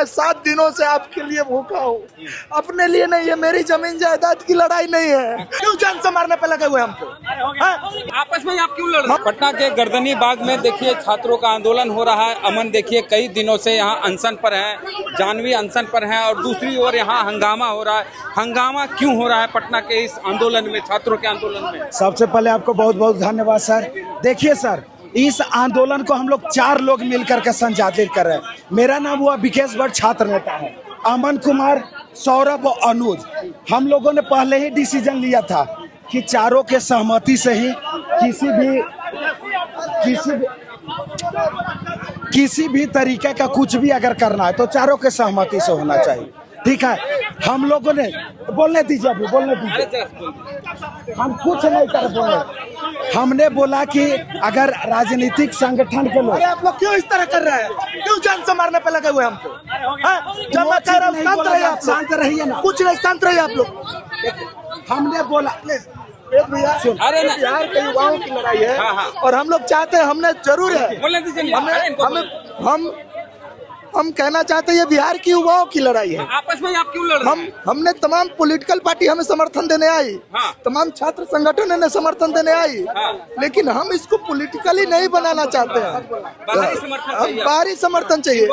मैं 7 दिनों से आपके लिए भूखा हूँ, अपने लिए नहीं, ये मेरी जमीन जायदाद की लड़ाई नहीं है। क्यों जान से मारने पे लगे हुए हमको? आपस में आप क्यों लड़ रहे हैं? पटना के गर्दनी बाग में देखिए छात्रों का आंदोलन हो रहा है। अमन देखिए कई दिनों से यहाँ अनशन पर हैं, जानवी अनशन पर हैं और दूसरी ओर यहाँ हंगामा हो रहा है। हंगामा क्यों हो रहा है पटना के इस आंदोलन में, छात्रों के आंदोलन में? सबसे पहले आपको बहुत बहुत धन्यवाद सर। देखिए सर, इस आंदोलन को हम लोग 4 लोग मिलकर के संचालित कर रहे हैं। मेरा नाम हुआ विकेश भट्ट, छात्र नेता है, अमन कुमार, सौरभ और अनुज। हम लोगों ने पहले ही डिसीजन लिया था कि चारों के सहमति से ही किसी भी तरीके का कुछ भी अगर करना है तो चारों के सहमति से होना चाहिए। ठीक है, हम लोगों ने बोलने दीजिए, अभी बोलने दीजिए, हम कुछ नहीं कर बोले। हमने बोला कि अगर राजनीतिक संगठन के लोग, आप लोग क्यों इस तरह कर रहे हैं? क्यों जान से मारने पे लगे हुए हमको? जब मैं कह रहा हूँ शांत रहिए, आप शांत रहिए ना, कुछ नहीं, शांत रहिए आप लोग। हमने बोला भैया, बिहार के युवाओं की लड़ाई है और हम लोग चाहते हैं, हमने जरूर है, हम कहना चाहते हैं ये बिहार की युवाओं की लड़ाई है। आपस में आप क्यों लड़ रहे हैं? हमने तमाम पॉलिटिकल पार्टी हमें समर्थन देने आई, तमाम छात्र संगठन ने समर्थन देने आई, लेकिन हम इसको पॉलिटिकली नहीं बनाना चाहते हैं। बाहरी समर्थन चाहिए।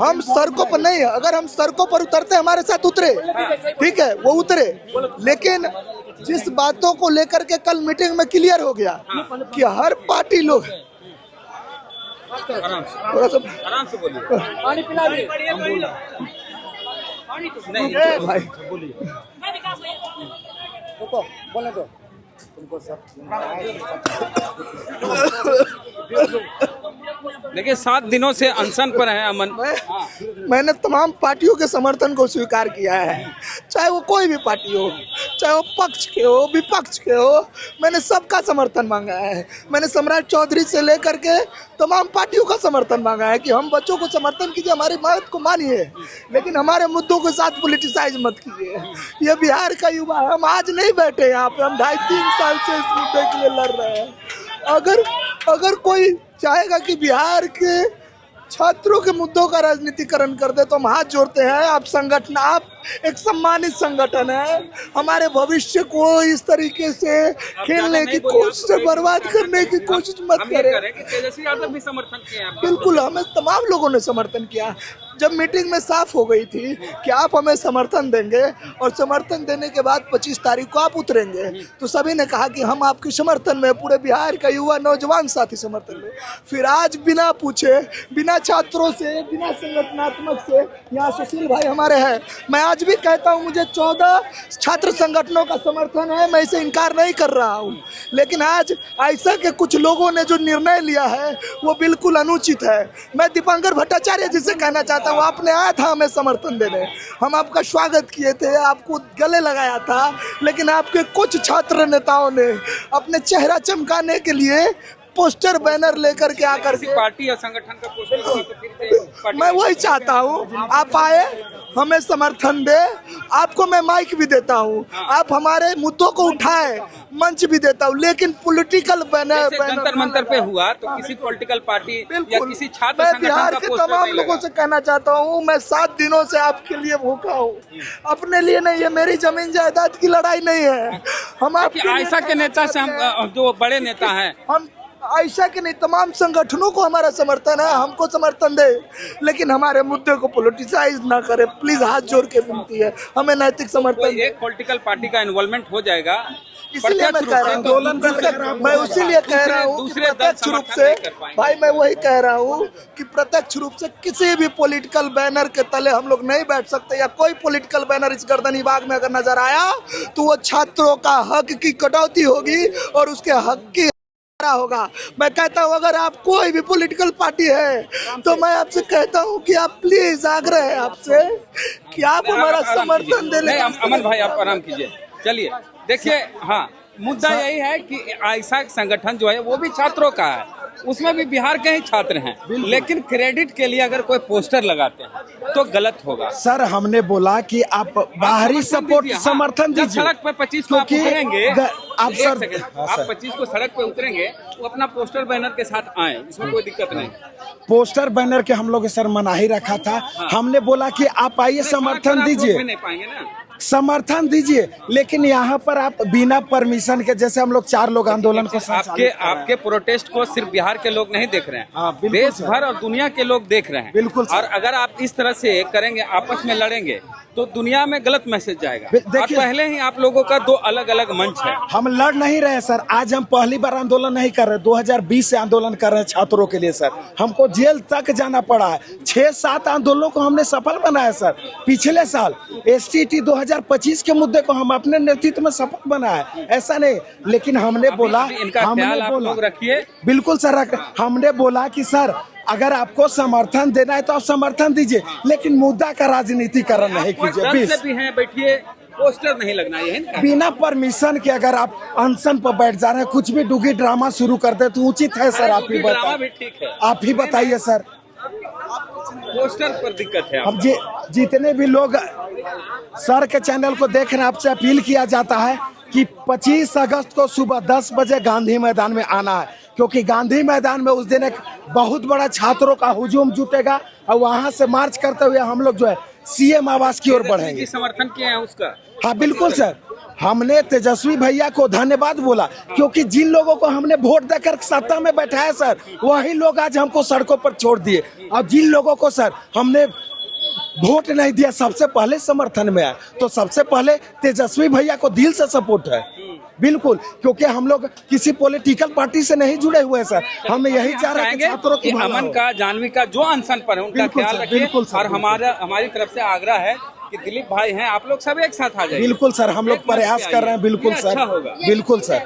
हम सड़कों पर नहीं, अगर हम सड़कों पर उतरते हमारे साथ उतरे, ठीक है, वो उतरे, लेकिन जिस बातों को लेकर के कल मीटिंग में क्लियर हो गया कि हर पार्टी लोग, थोड़ा सा आराम से बोलिए, पानी पिला दीजिए। नहीं भाई बोलिए, बोले तो तुमको सब देखिए 7 दिनों से अनशन पर है अमन। मैंने तमाम पार्टियों के समर्थन को स्वीकार किया है, चाहे वो कोई भी पार्टी हो, चाहे वो पक्ष के हो, विपक्ष के हो, मैंने सबका समर्थन मांगा है। मैंने सम्राट चौधरी से लेकर के तमाम पार्टियों का समर्थन मांगा है कि हम बच्चों को समर्थन कीजिए, हमारी बात को मानिए, लेकिन हमारे मुद्दों के साथ पॉलिटिसाइज मत कीजिए। ये बिहार का युवा है, हम आज नहीं बैठे यहाँ पे, हम 2.5-3 साल से इस मुद्दे के लिए लड़ रहे हैं। अगर कोई चाहेगा कि बिहार के छात्रों के मुद्दों का राजनीतिकरण कर दे तो हम हाथ जोड़ते हैं। आप संगठन, आप एक सम्मानित संगठन है, हमारे भविष्य को इस तरीके से खेलने की कोशिश, बर्बाद करने की कोशिश मत करें। तेजस्वी यादव भी समर्थन किया है। बिल्कुल, हमें तमाम लोगों ने समर्थन किया। जब मीटिंग में साफ हो गई थी कि आप हमें समर्थन देंगे और समर्थन देने के बाद 25 तारीख को आप उतरेंगे, तो सभी ने कहा कि हम आपके समर्थन में, पूरे बिहार का युवा नौजवान साथी समर्थन में। फिर आज बिना पूछे, बिना छात्रों से, बिना संगठनात्मक से, यहाँ सुशील भाई हमारे हैं, मैं आज भी कहता हूँ मुझे 14 छात्र संगठनों का समर्थन है, मैं इसे इनकार नहीं कर रहा हूँ, लेकिन आज ऐसा के कुछ लोगों ने जो निर्णय लिया है वो बिल्कुल अनुचित है। मैं दीपांकर भट्टाचार्य जी से कहना चाहता हूँ, आपने आया था हमें समर्थन देने, हम आपका स्वागत किए थे, आपको गले लगाया था, लेकिन आपके कुछ छात्र नेताओं ने अपने चेहरा चमकाने के लिए पोस्टर बैनर लेकर के आकर के, पार्टी या संगठन का पोस्टर, मैं वही चाहता हूँ आप आए, हमें समर्थन दे, आपको मैं माइक भी देता हूँ, आप हमारे मुद्दों को उठाए, मंच भी देता हूँ, लेकिन पॉलिटिकल बैनर जंतर मंतर पे हुआ तो किसी पॉलिटिकल पार्टी या किसी छात्र संगठन बिहार का के पोस्टर तमाम लोगों से कहना चाहता हूँ, मैं 7 दिनों से आपके लिए भूखा हूँ, अपने लिए नहीं, ये मेरी जमीन जायदाद की लड़ाई नहीं है। हम आपके आयशा के नेता से, हम जो बड़े नेता हैं, हम ऐसा कि नहीं, तमाम संगठनों को हमारा समर्थन है, हमको समर्थन दे, लेकिन हमारे मुद्दे को पॉलिटिसाइज ना करे, प्लीज, हाथ जोड़ के विनती है, हमें नैतिक समर्थन। एक पॉलिटिकल पार्टी का इन्वॉल्वमेंट हो जाएगा, इसलिए मैं कह रहा हूँ, मैं उसीलिए कह रहा हूँ कि प्रत्यक्ष रूप से, भाई मैं वही कह रहा हूँ कि प्रत्यक्ष रूप से किसी भी पॉलिटिकल बैनर के तले हम लोग नहीं बैठ सकते, या कोई पॉलिटिकल बैनर इस गर्दनी बाग में अगर नजर आया तो वो छात्रों का हक की कटौती होगी और उसके हक की होगा। मैं कहता हूँ अगर आप कोई भी पॉलिटिकल पार्टी है तो मैं आपसे कहता हूँ कि आप प्लीज, आग्रह है आपसे कि आप हमारा समर्थन दे लें। अमन भाई आप आराम कीजिए, चलिए देखिए, हाँ मुद्दा यही है कि ऐसा संगठन जो है वो भी छात्रों का है, उसमें भी बिहार के ही छात्र हैं, लेकिन क्रेडिट के लिए अगर कोई पोस्टर लगाते हैं तो गलत होगा। सर हमने बोला कि आप बाहरी सपोर्ट समर्थन जब दीजिए। सड़क पे 25 को आप उतरेंगे, आप एक सर सेकंड, हाँ, आप सर। 25 को सड़क पे उतरेंगे वो अपना पोस्टर बैनर के साथ आए, इसमें कोई दिक्कत नहीं। पोस्टर बैनर के हम लोग सर मना ही रखा था। हमने बोला कि आप आइए समर्थन दीजिए, नहीं पाएंगे ना, समर्थन दीजिए, लेकिन यहाँ पर आप बिना परमिशन के, जैसे हम लोग 4 लोग आंदोलन को आपके प्रोटेस्ट को सिर्फ बिहार के लोग नहीं देख रहे हाँ, हैं, बिल्कुल देश सर। भर और दुनिया के लोग देख रहे हैं। बिल्कुल सर। और अगर आप इस तरह से करेंगे, आपस में लड़ेंगे, तो दुनिया में गलत मैसेज जाएगा। और पहले ही आप लोगों का 2 अलग अलग मंच है। हम लड़ नहीं रहे सर, आज हम पहली बार आंदोलन नहीं कर रहे, 2020 से आंदोलन कर रहे हैं छात्रों के लिए सर। हमको जेल तक जाना पड़ा है, 6-7 आंदोलनों को हमने सफल बनाया सर। पिछले साल STT 2025 के मुद्दे को हम अपने नेतृत्व में सफल बनाए, ऐसा नहीं। लेकिन हमने बोला, इनका ख्याल आप लोग रखिए। बिल्कुल सर, हमने बोला कि सर अगर आपको समर्थन देना है तो आप समर्थन दीजिए, लेकिन मुद्दा का राजनीतिकरण नहीं कीजिए। भी हैं, बैठिए, पोस्टर नहीं लगना है। बिना परमिशन के अगर आप अनशन पर बैठ जा रहे हैं, कुछ भी डुगी ड्रामा शुरू करते तो उचित है सर? आप ही बताइए, आप ही बताइए सर। पोस्टर पर दिक्कत है। अब जितने भी लोग सर के चैनल को देख रहे हैं, आपसे अपील किया जाता है कि 25 अगस्त को सुबह 10 बजे गांधी मैदान में आना है, क्योंकि गांधी मैदान में उस दिन एक बहुत बड़ा छात्रों का हुजूम जुटेगा और वहां से मार्च करते हुए हम लोग जो है CM आवास की ओर बढ़ेंगे। समर्थन किए हैं उसका। हाँ बिल्कुल सर, हमने तेजस्वी भैया को धन्यवाद बोला, क्योंकि जिन लोगों को हमने वोट देकर सत्ता में बैठाया सर, वही लोग आज हमको सड़कों पर छोड़ दिए। और जिन लोगों को सर हमने वोट नहीं दिया, सबसे पहले समर्थन में आए, तो सबसे पहले तेजस्वी भैया को दिल से सपोर्ट है। बिल्कुल, क्योंकि हम लोग किसी पॉलिटिकल पार्टी से नहीं जुड़े हुए सर। हम यही चाह रहे हैं कि छात्रों की अमन का, जानवी का जो अनशन पर है उनका ख्याल रखिए। और हमारी तरफ से आग्रह है कि दिलीप भाई हैं, आप लोग सब एक साथ आ जाइए। बिल्कुल सर, हम लोग प्रयास कर रहे हैं। बिल्कुल सर, बिल्कुल सर।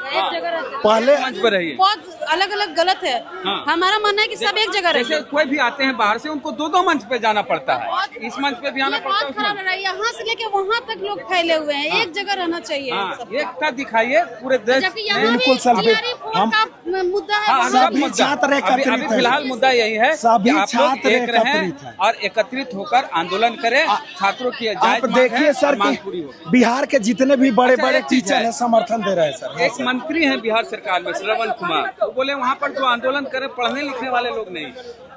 पहले मंच पर रहिए। बहुत अलग अलग गलत है। हमारा मानना है कि सब एक जगह जैसे कोई भी आते हैं बाहर से, उनको 2-2 मंच पे जाना पड़ता है, इस मंच पे भी आना पड़ता है। बहुत खराब है, यहाँ से लेके वहाँ तक लोग फैले हुए हैं, एक जगह रहना चाहिए। एकता दिखाइए पूरे देश। बिल्कुल सर, हम मुद्दा है, सभी छात्र एकत्रित हैं। फिलहाल मुद्दा यही है सभी कि आप लोग छात्र एक रहें एकत्रित हैं और एकत्रित होकर आंदोलन करें। छात्रों की आप देखिए सर कि बिहार के जितने भी बड़े बड़े टीचर हैं समर्थन दे रहे हैं सर। एक मंत्री हैं बिहार सरकार में, श्रवण कुमार, वो बोले वहाँ पर जो आंदोलन करे पढ़ने लिखने वाले लोग नहीं।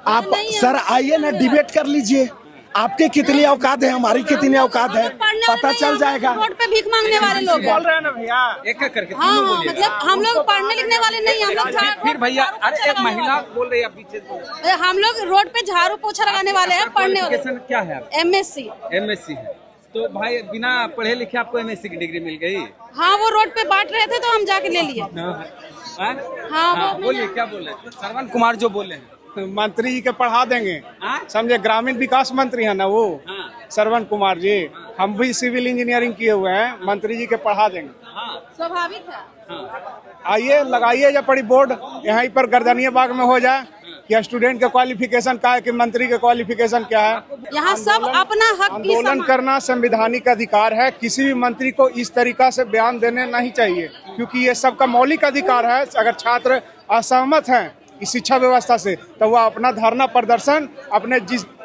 आप सर आइए ना, डिबेट कर लीजिए। आपके कितनी औकात है, हमारी कितनी औकात है, पता चल जाएगा। रोड पे भीख मांगने वाले लोग बोल रहे हैं ना भैया, एक एक करके हाँ, मतलब हम लोग पढ़ने लिखने वाले नहीं, हम लोग फिर भैया, अरे एक महिला बोल रही है पीछे, हम लोग रोड पे झाड़ू पोछा लगाने वाले हैं, पढ़ने वाले। क्या है? MSc है। तो भाई बिना पढ़े लिखे आपको MSc की डिग्री मिल गई? हाँ, वो रोड पे बांट रहे थे तो हम जाके ले लिए। हाँ, बोलिए क्या बोले श्रवण कुमार जो बोले हैं? मंत्री जी के पढ़ा देंगे, समझे, ग्रामीण विकास मंत्री है ना वो श्रवण कुमार जी। हम भी सिविल इंजीनियरिंग किए हुए हैं, मंत्री जी के पढ़ा देंगे। स्वाभाविक है। आइए लगाइए या पड़ी बोर्ड यहीं पर गर्दनिया बाग में हो जाए कि स्टूडेंट के क्वालिफिकेशन क्या है कि मंत्री के क्वालिफिकेशन क्या है। यहाँ सब अपना हक की आंदोलन करना संवैधानिक अधिकार है, किसी भी मंत्री को इस तरीका से बयान देने नहीं चाहिए, क्योंकि ये सबका मौलिक अधिकार है। अगर छात्र असहमत हैं इस शिक्षा व्यवस्था से, तो वह अपना धरना प्रदर्शन अपने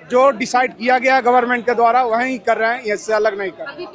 जो डिसाइड किया गया गवर्नमेंट के द्वारा वहीं कर रहे हैं, इससे अलग नहीं कर रहे हैं।